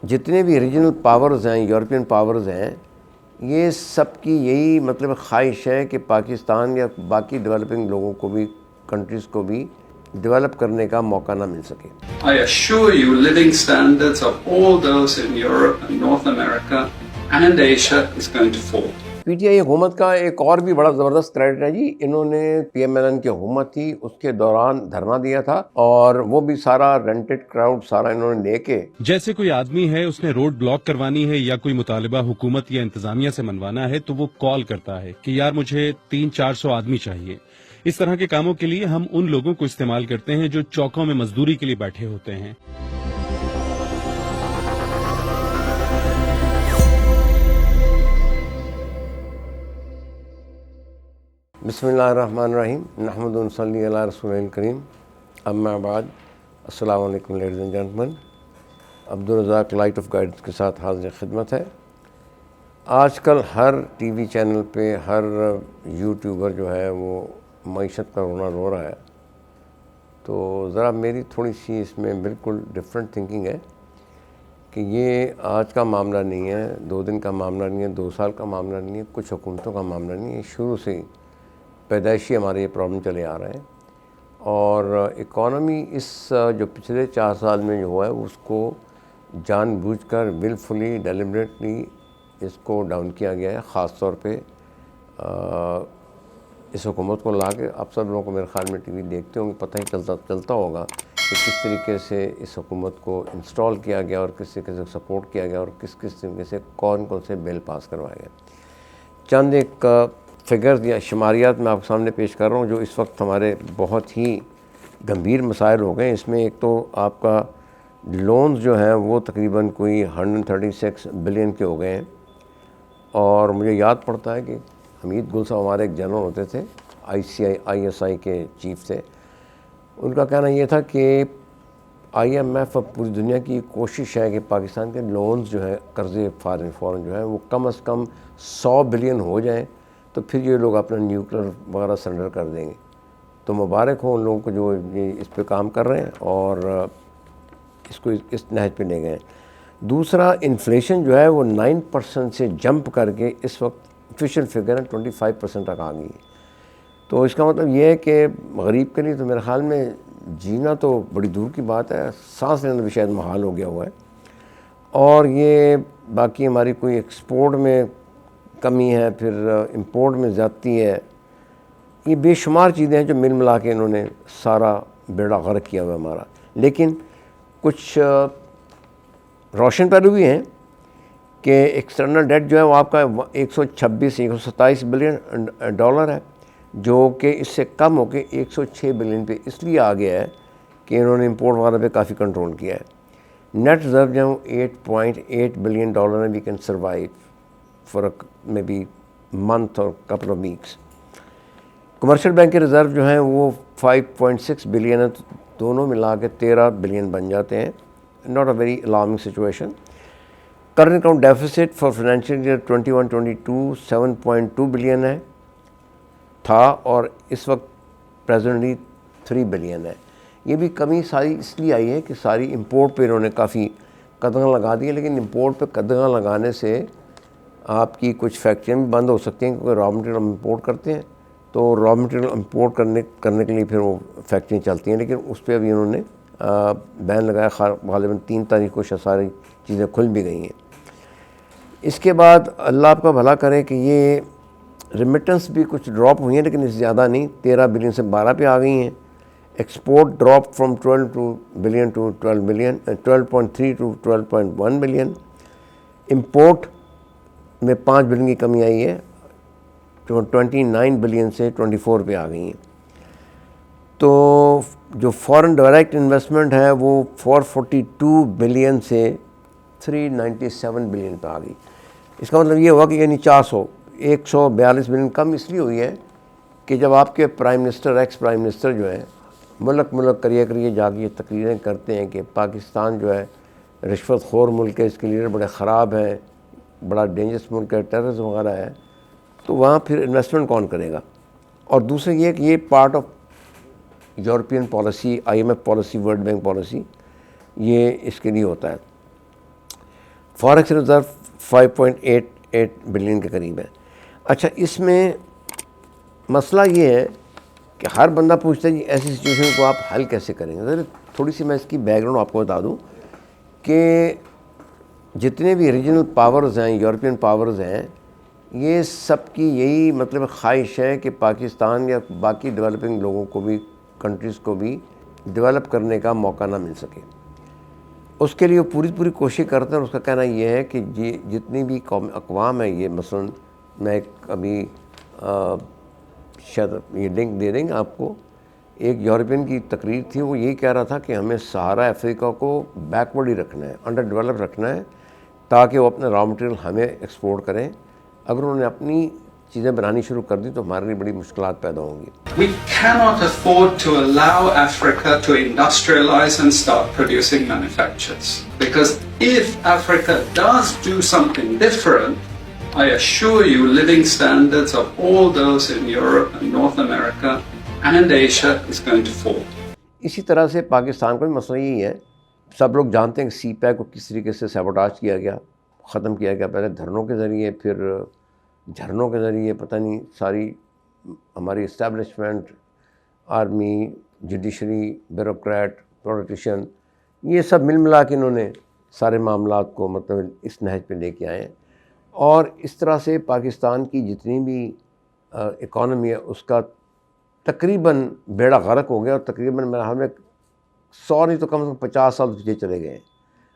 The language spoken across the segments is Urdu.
جتنے بھی ریجنل پاورز ہیں، یورپین پاورز ہیں، یہ سب کی یہی مطلب خواہش ہے کہ پاکستان یا باقی ڈیولپنگ لوگوں کو بھی، کنٹریز کو بھی ڈیولپ کرنے کا موقع نہ مل سکے۔ I assure you, living standards of all those in Europe and North America and Asia is going to fall. P T I حکومت کا ایک اور بھی بڑا زبردست کریڈٹ ہے جی، انہوں نے پی ایم ایل این کی حکومت تھی اس کے دوران دھرنا دیا تھا، اور وہ بھی سارا رینٹڈ کراؤڈ سارا انہوں نے لے کے، جیسے کوئی آدمی ہے اس نے روڈ بلاک کروانی ہے یا کوئی مطالبہ حکومت یا انتظامیہ سے منوانا ہے تو وہ کال کرتا ہے کہ یار مجھے 300-400 آدمی چاہیے۔ اس طرح کے کاموں کے لیے ہم ان لوگوں کو استعمال کرتے ہیں جو چوکوں میں مزدوری کے لیے بیٹھے ہوتے ہیں۔ بسم اللہ الرحمن الرحیم، نحمد و نصلی علی رسول الکریم، اما بعد، السلام علیکم ladies and gentlemen. Abdul Razzaq light of guidance کے ساتھ حاضر خدمت ہے۔ آج کل ہر ٹی وی چینل پہ ہر یوٹیوبر جو ہے وہ معیشت کا رونا رو رہا ہے، تو ذرا میری تھوڑی سی اس میں بالکل ڈفرینٹ تھنکنگ ہے کہ یہ آج کا معاملہ نہیں ہے، 2 دن کا معاملہ نہیں ہے، 2 سال کا معاملہ نہیں ہے، کچھ حکومتوں کا معاملہ نہیں ہے، شروع سے ہی پیدائشی ہمارے یہ پرابلم چلے آ رہے ہیں۔ اور اکانومی اس جو پچھلے 4 سال میں جو ہوا ہے اس کو جان بوجھ کر ولفلی ڈیلیبریٹلی اس کو ڈاؤن کیا گیا ہے، خاص طور پہ اس حکومت کو لا کے، آپ سب لوگوں کو میرے خیال میں ٹی وی دیکھتے ہوں گے، پتہ ہی چلتا ہوگا کہ کس طریقے سے اس حکومت کو انسٹال کیا گیا اور کس طریقے سے سپورٹ کیا گیا اور کس طریقے سے کون سے بل پاس کروائے گئے۔ چند ایک فگرز یا شماریات میں آپ کے سامنے پیش کر رہا ہوں جو اس وقت ہمارے بہت ہی گمبھیر مسائل ہو گئے ہیں۔ اس میں ایک تو آپ کا لونز جو ہیں وہ تقریباً کوئی 136 بلین کے ہو گئے ہیں، اور مجھے یاد پڑتا ہے کہ حمید گل صاحب ہمارے ایک جنرل ہوتے تھے، آئی ایس آئی کے چیف تھے، ان کا کہنا یہ تھا کہ آئی ایم ایف اب پوری دنیا کی کوشش ہے کہ پاکستان کے لونز جو ہیں، قرضے فارن جو ہیں وہ کم از کم 100 بلین ہو جائیں تو پھر یہ لوگ اپنا نیوکلیر وغیرہ سرنڈر کر دیں گے۔ تو مبارک ہو ان لوگوں کو جو اس پہ کام کر رہے ہیں اور اس کو اس نہج پہ لے گئے ہیں۔ دوسرا، انفلیشن جو ہے وہ 9% سے جمپ کر کے اس وقت آفیشیل فگر ہے 25% تک آ گئی ہے۔ تو اس کا مطلب یہ ہے کہ غریب کے لیے تو میرے خیال میں جینا تو بڑی دور کی بات ہے، سانس لینا بھی شاید محال ہو گیا ہوا ہے۔ اور یہ باقی ہماری کوئی ایکسپورٹ میں کمی ہے، پھر امپورٹ میں زیادتی ہے، یہ بے شمار چیزیں ہیں جو مل ملا کے انہوں نے سارا بیڑا غرق کیا ہوا ہمارا۔ لیکن کچھ روشن پہلو بھی ہیں کہ ایکسٹرنل ڈیٹ جو ہے وہ آپ کا 127 بلین ڈالر ہے، جو کہ اس سے کم ہو کے 106 بلین پہ اس لیے آ گیا ہے کہ انہوں نے امپورٹ وغیرہ پہ کافی کنٹرول کیا ہے۔ نیٹ ریزرو جو ہے 8.8 بلین ڈالر ہے، we can survive for maybe month اور couple of weeks. Commercial bank کے ریزرو جو ہیں وہ 5.6 بلین ہے، دونوں ملا کے 13 بلین بن جاتے ہیں۔ Not a very alarming situation. Current account deficit for financial year 21-22 7.2 billion ہے تھا، اور اس وقت پریزنٹلی 3 بلین ہے۔ یہ بھی کمی ساری اس لیے آئی ہے کہ ساری امپورٹ پہ انہوں نے کافی قدغن لگا دی ہے، لیکن امپورٹ پہ قدغن لگانے سے آپ کی کچھ فیکٹریاں بھی بند ہو سکتی ہیں، کیونکہ را مٹیریل ہم امپورٹ کرتے ہیں، تو را مٹیریل امپورٹ کرنے کے لیے پھر وہ فیکٹریاں چلتی ہیں، لیکن اس پہ ابھی انہوں نے بین لگایا، غالباً 3 تاریخ کو ساری چیزیں کھل بھی گئی ہیں۔ اس کے بعد اللہ آپ کا بھلا کرے کہ یہ ریمیٹنس بھی کچھ ڈراپ ہوئی ہیں، لیکن اس زیادہ نہیں، 13 بلین سے 12 پہ آ گئی ہیں۔ Export drop from 12 billion to 12 billion, 12.3 to 12.1 billion. Import میں 5 بلین کی کمی آئی ہے، جو 29 بلین سے 24 پہ آ گئی ہیں۔ تو جو فارن ڈائریکٹ انویسٹمنٹ ہے وہ 442 بلین سے 397 بلین پہ آ گئی۔ اس کا مطلب یہ ہوا کہ یعنی 142 بلین کم اس لیے ہوئی ہے کہ جب آپ کے prime minister, ex prime minister جو ہیں ملک کریے جا کے یہ تقریریں کرتے ہیں کہ پاکستان جو ہے رشوت خور ملک ہے، اس کے لیڈر بڑے خراب ہیں، بڑا ڈینجرس ملک ہے، ٹیررزم وغیرہ ہے، تو وہاں پھر انویسٹمنٹ کون کرے گا؟ اور دوسرے یہ کہ یہ part of European policy, I M F policy, World Bank policy, یہ اس کے لیے ہوتا ہے۔ فارکس ریزرو 5.88 بلین کے قریب ہے. اچھا اس میں مسئلہ یہ ہے کہ ہر بندہ پوچھتا ہے جی ایسی سچویشن کو آپ حل کیسے کریں گے. ذرا تھوڑی سی میں اس کی بیک گراؤنڈ آپ کو بتا دوں کہ جتنے بھی ریجنل پاورز ہیں، یورپین پاورز ہیں، یہ سب کی یہی مطلب خواہش ہے کہ پاکستان یا باقی ڈیولپنگ لوگوں کو بھی، کنٹریز کو بھی ڈیولپ کرنے کا موقع نہ مل سکے. اس کے لیے وہ پوری کوشش کرتے ہیں. اور اس کا کہنا یہ ہے کہ جتنی بھی اقوام ہیں، یہ مثلا میں ابھی شاید یہ لنک دے دیں گے آپ کو، ایک یورپین کی تقریر تھی، وہ یہی کہہ رہا تھا کہ ہمیں سہارا افریقہ کو بیکورڈ ہی رکھنا ہے، انڈر ڈیولپ رکھنا ہے، تاکہ وہ اپنا را مٹیریل ہمیں ایکسپورٹ کریں. اگر انہوں نے اپنی چیزیں بنانی شروع کر دی تو ہمارے لیے بڑی مشکلات پیدا ہوں گی. We cannot afford to allow Africa to industrialize and start producing manufactures. Because if Africa does do something different, I assure you living standards of all those in Europe and North America and Asia is going to fall. اسی طرح سے پاکستان کا بھی مسئلہ یہی ہے. سب لوگ جانتے ہیں کہ سی پیک کو کس طریقے سے سیبوٹاج کیا گیا، ختم کیا گیا، پہلے دھرنوں کے ذریعے، پھر جھرنوں کے ذریعے، پتہ نہیں ساری ہماری establishment, army, judiciary, bureaucrat, politician, یہ سب ملا کے انہوں نے سارے معاملات کو مطلب اس نہج پہ لے کے آئے ہیں. اور اس طرح سے پاکستان کی جتنی بھی اکانومی ہے اس کا تقریباً بیڑا غرق ہو گیا. اور تقریباً میرا حال میں 100 نہیں تو کم از کم 50 سال پیچھے چلے گئے ہیں.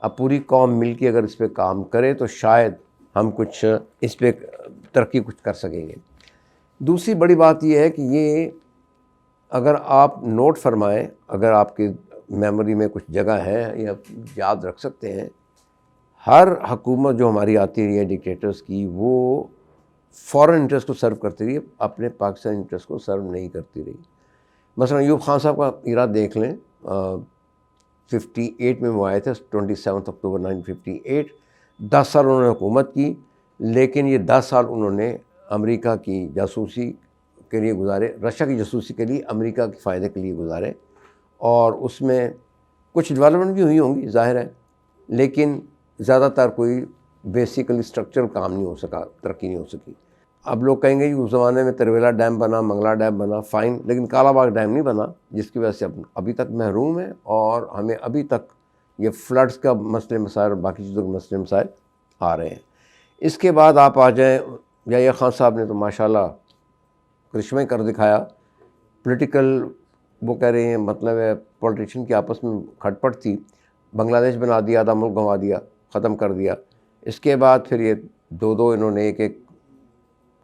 اب پوری قوم مل کے اگر اس پہ کام کرے تو شاید ہم کچھ اس پہ ترقی کچھ کر سکیں گے. دوسری بڑی بات یہ ہے کہ یہ اگر آپ نوٹ فرمائیں، اگر آپ کی میموری میں کچھ جگہ ہے یا یاد رکھ سکتے ہیں، ہر حکومت جو ہماری آتی رہی ہے ڈکٹیٹرز کی، وہ فورن انٹرسٹ کو سرو کرتی رہی، اپنے پاکستان انٹرسٹ کو سرو نہیں کرتی رہی. مثلا ایوب خان صاحب کا ایرا دیکھ لیں، 58 میں وہ آئے تھے، 27 اکتوبر 1958. 10 سال انہوں نے حکومت کی، لیکن یہ 10 سال انہوں نے امریکہ کی جاسوسی کے لیے گزارے، رشیا کی جاسوسی کے لیے، امریکہ کے فائدے کے لیے گزارے. اور اس میں کچھ ڈیولپمنٹ بھی ہوئی ہوں گی ظاہر ہے، لیکن زیادہ تر کوئی بیسیکلی اسٹرکچرل کام نہیں ہو سکا، ترقی نہیں ہو سکی. اب لوگ کہیں گے کہ اس زمانے میں ترویلا ڈیم بنا، منگلا ڈیم بنا، فائن، لیکن کالا باغ ڈیم نہیں بنا، جس کی وجہ سے ابھی تک محروم ہے. اور ہمیں ابھی تک یہ فلڈز کا مسئلے مسائل اور باقی چیزوں کے مسئلے مسائل آ رہے ہیں. اس کے بعد آپ آ جائیں، یحییٰ خان صاحب نے تو ماشاءاللہ کرشمہ کر دکھایا. پولیٹیکل وہ کہہ رہے ہیں مطلب ہے پولیٹیشین کی آپس میں کھٹ پٹ تھی، بنگلہ دیش بنا دیا، آدھا ملک گنوا دیا، ختم کر دیا. اس کے بعد پھر یہ دو انہوں نے ایک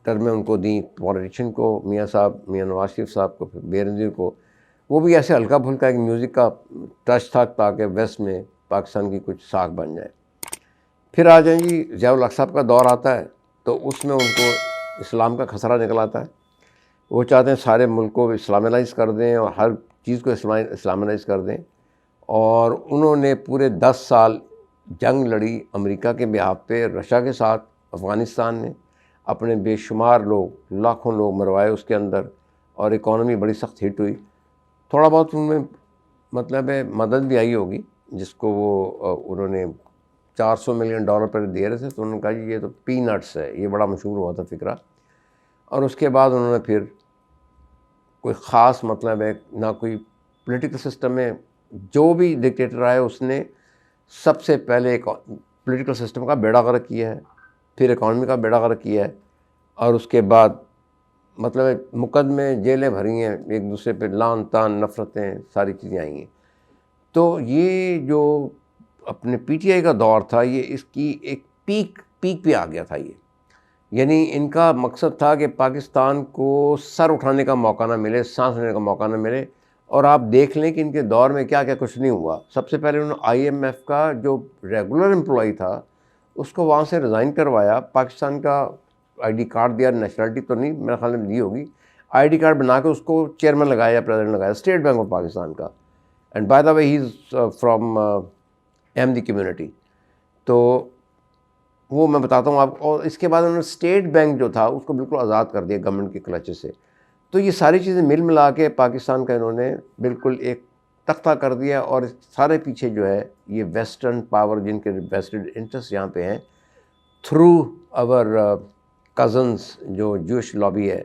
ٹرمیں ان کو دیں، پولیٹیشین کو، میاں صاحب، میاں نواز شریف صاحب کو، پھر بینظیر کو. وہ بھی ایسے ہلکا پھلکا ایک میوزک کا ٹچ تھا تاکہ ویسٹ میں پاکستان کی کچھ ساکھ بن جائے. پھر آ جائیں جی ضیاء الحق صاحب کا دور آتا ہے تو اس میں ان کو اسلام کا خسرہ نکل آتا ہے. وہ چاہتے ہیں سارے ملک کو اسلامائز کر دیں اور ہر چیز کو اسلامائز کر دیں. اور انہوں نے پورے 10 سال جنگ لڑی امریکہ کے بہاف پہ، رشیا کے ساتھ. افغانستان نے اپنے بے شمار لوگ، لاکھوں لوگ مروائے اس کے اندر، اور اکانومی بڑی سخت ہٹ ہوئی. تھوڑا بہت ان میں مطلب ہے مدد بھی آئی ہوگی، جس کو وہ انہوں نے $400 ملین پر دے رہے تھے، تو انہوں نے کہا جی یہ تو پی نٹس ہے. یہ بڑا مشہور ہوا تھا فکرہ. اور اس کے بعد انہوں نے پھر کوئی خاص مطلب ہے نہ کوئی پولیٹیکل سسٹم میں، جو بھی ڈکٹیٹر آئے اس نے سب سے پہلے پولیٹیکل سسٹم کا بیڑا غرق کیا ہے، پھر اکانومی کا بیڑا غرق کیا ہے. اور اس کے بعد مطلب مقدمے، جیلیں بھری ہیں، ایک دوسرے پہ لان تان، نفرتیں، ساری چیزیں آئی ہیں. تو یہ جو اپنے پی ٹی آئی کا دور تھا، یہ اس کی ایک پیک پہ آ گیا تھا. یہ یعنی ان کا مقصد تھا کہ پاکستان کو سر اٹھانے کا موقع نہ ملے، سانس لینے کا موقع نہ ملے. اور آپ دیکھ لیں کہ ان کے دور میں کیا کیا کچھ نہیں ہوا. سب سے پہلے انہوں نے آئی ایم ایف کا جو ریگولر امپلائی تھا اس کو وہاں سے ریزائن کروایا، پاکستان کا آئی ڈی کارڈ دیا، نیشنلٹی تو نہیں میرے خیال میں دی ہوگی، آئی ڈی کارڈ بنا کے اس کو چیئرمین لگایا، پریزیڈنٹ لگایا اسٹیٹ بینک آف پاکستان کا. And by the way he is from Ahmadi community. تو وہ میں بتاتا ہوں آپ کو. اور اس کے بعد انہوں نے اسٹیٹ بینک جو تھا اس کو بالکل آزاد کر دیا گورنمنٹ کے کلچے سے. تو یہ ساری چیزیں ملا کے پاکستان کا انہوں نے بالکل ایک تختہ کر دیا، اور سارے پیچھے جو ہے یہ ویسٹرن پاور جن کے ویسٹڈ انٹرسٹ یہاں پہ ہیں، تھرو اور کزنس جو جوش لابی ہے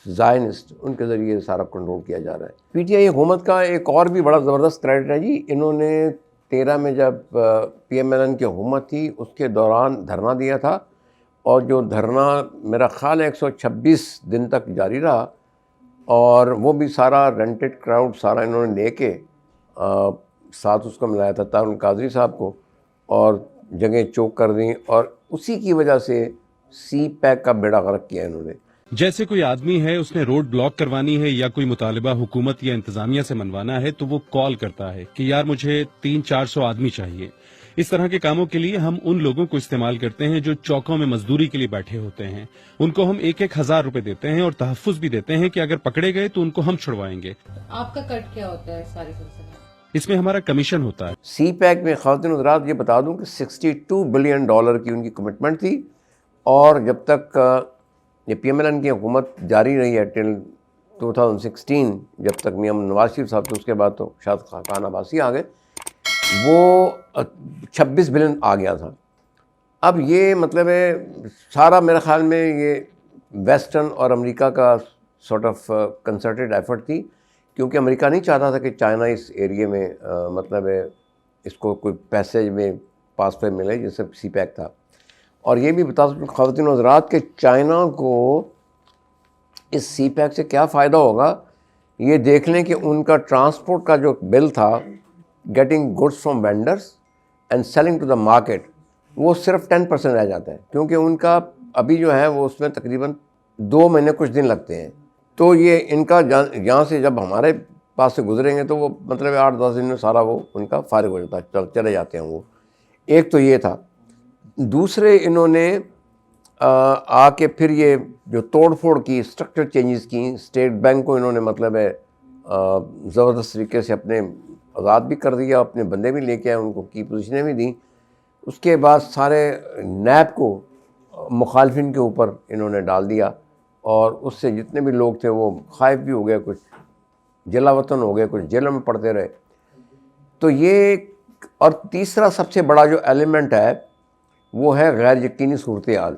زائنسٹ، ان کے ذریعے سارا کنٹرول کیا جا رہا ہے۔ پی ٹی آئی حکومت کا ایک اور بھی بڑا زبردست کریڈٹ ہے جی، انہوں نے 13 میں جب پی ایم ایل این کی حکومت تھی اس کے دوران دھرنا دیا تھا، اور جو دھرنا میرا خیال ہے 126 دن تک جاری رہا، اور وہ بھی سارا رینٹڈ کراؤڈ سارا انہوں نے لے کے ساتھ اس کو ملایا تھا طاہر القادری صاحب کو، اور جگہیں چوک کر دیں، اور اسی کی وجہ سے سی پیک کا بیڑا غرق کیا انہوں نے۔ جیسے کوئی آدمی ہے، اس نے روڈ بلاک کروانی ہے یا کوئی مطالبہ حکومت یا انتظامیہ سے منوانا ہے تو وہ کال کرتا ہے کہ یار مجھے 300-400 آدمی چاہیے۔ اس طرح کے کاموں کے لیے ہم ان لوگوں کو استعمال کرتے ہیں جو چوکوں میں مزدوری کے لیے بیٹھے ہوتے ہیں، ان کو ہم 1,000 روپے دیتے ہیں اور تحفظ بھی دیتے ہیں کہ اگر پکڑے گئے تو ان کو ہم چھڑوائیں گے۔ آپ کا کٹ کیا ہوتا ہے ساری سلسلے؟ اس میں ہمارا کمیشن ہوتا ہے۔ سی پیک میں خواتین حضرات یہ بتا دوں کہ $62 بلین کی ان کی کمٹمنٹ تھی، اور جب تک یہ پی ایم ایل این کی حکومت جاری رہی ہے ٹل 2016، جب تک میاں نواز شریف صاحب تھے، اس کے بعد تو شاید خاقان عباسی آ گئے، وہ 26 بلین آ گیا تھا۔ اب یہ مطلب ہے سارا میرے خیال میں یہ ویسٹرن اور امریکہ کا سارٹ آف کنسرٹڈ ایفرٹ تھی، کیونکہ امریکہ نہیں چاہتا تھا کہ چائنا اس ایریے میں مطلب ہے اس کو کوئی پیسے میں پاس پہ ملے، جیسے سی پیک تھا۔ اور یہ بھی بتا سکتے خواتین و حضرات کہ چائنا کو اس سی پیک سے کیا فائدہ ہوگا، یہ دیکھ لیں کہ ان کا ٹرانسپورٹ کا جو بل تھا، getting goods from vendors and selling to the market, وہ صرف 10% رہ جاتا ہے، کیونکہ ان کا ابھی جو ہے وہ اس میں تقریباً 2 مہینے کچھ دن لگتے ہیں۔ تو یہ ان کا یہاں سے جب ہمارے پاس سے گزریں گے تو وہ مطلب 8-10 دن میں سارا وہ ان کا فارغ ہو جاتا ہے، چلے جاتے ہیں وہ۔ ایک تو یہ تھا۔ دوسرے انہوں نے آ کے پھر یہ جو توڑ پھوڑ کی، اسٹرکچر چینجز کی، اسٹیٹ بینک کو انہوں نے مطلب ہے زبردست طریقے سے اپنے آزاد بھی کر دیا، اپنے بندے بھی لے کے آئے، ان کو کی پوزیشنیں بھی دیں۔ اس کے بعد سارے نیب کو مخالفین کے اوپر انہوں نے ڈال دیا، اور اس سے جتنے بھی لوگ تھے وہ خائف بھی ہو گئے، کچھ جلا وطن ہو گئے، کچھ جیلوں میں پڑتے رہے۔ تو یہ، اور تیسرا سب سے بڑا جو ایلیمنٹ ہے وہ ہے غیر یقینی صورتحال۔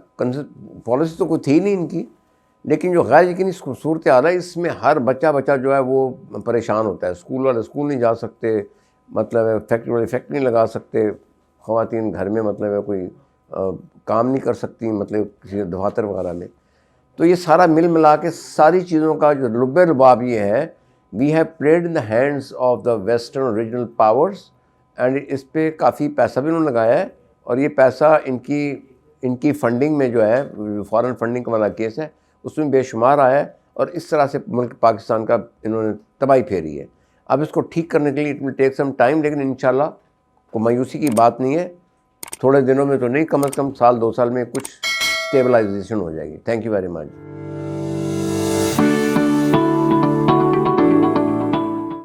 پالیسی تو کوئی تھی نہیں ان کی، لیکن جو غیر یقینی صورتحال ہے اس میں ہر بچہ جو ہے وہ پریشان ہوتا ہے۔ اسکول والے اسکول نہیں جا سکتے، مطلب ہے فیکٹری والے فیکٹری نہیں لگا سکتے، خواتین گھر میں مطلب ہے کوئی کام نہیں کر سکتی، مطلب کسی دفاتر وغیرہ میں۔ تو یہ سارا مل ملا کے ساری چیزوں کا جو لب لباب یہ ہے، we have played in the hands of the western regional powers, and اس پہ کافی پیسہ بھی انہوں نے لگایا ہے، اور یہ پیسہ ان کی فنڈنگ میں جو ہے فارن فنڈنگ والا کیس ہے اس میں بے شمار آیا ہے، اور اس طرح سے ملک پاکستان کا انہوں نے تباہی پھیری ہے۔ اب اس کو ٹھیک کرنے کے لیے it will take some time, لیکن انشاءاللہ کوئی مایوسی کی بات نہیں ہے، تھوڑے دنوں میں تو نہیں، کم از کم 1-2 سال میں کچھ اسٹیبلائزیشن ہو جائے گی۔ Thank you very much.